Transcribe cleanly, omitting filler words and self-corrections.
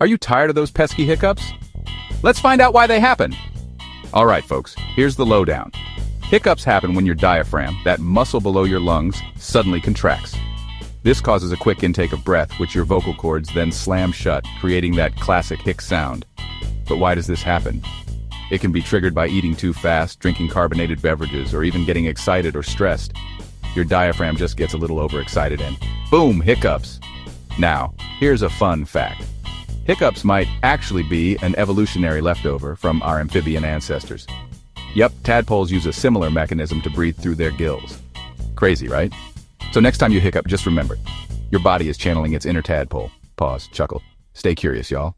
Are you tired of those pesky hiccups? Let's find out why they happen. All right, folks, here's the lowdown. Hiccups happen when your diaphragm, that muscle below your lungs, suddenly contracts. This causes a quick intake of breath, which your vocal cords then slam shut, creating that classic hic sound. But why does this happen? It can be triggered by eating too fast, drinking carbonated beverages, or even getting excited or stressed. Your diaphragm just gets a little overexcited and boom, hiccups. Now, here's a fun fact. Hiccups might actually be an evolutionary leftover from our amphibian ancestors. Yup, tadpoles use a similar mechanism to breathe through their gills. Crazy, right? So next time you hiccup, just remember, your body is channeling its inner tadpole. Pause, chuckle. Stay curious, y'all.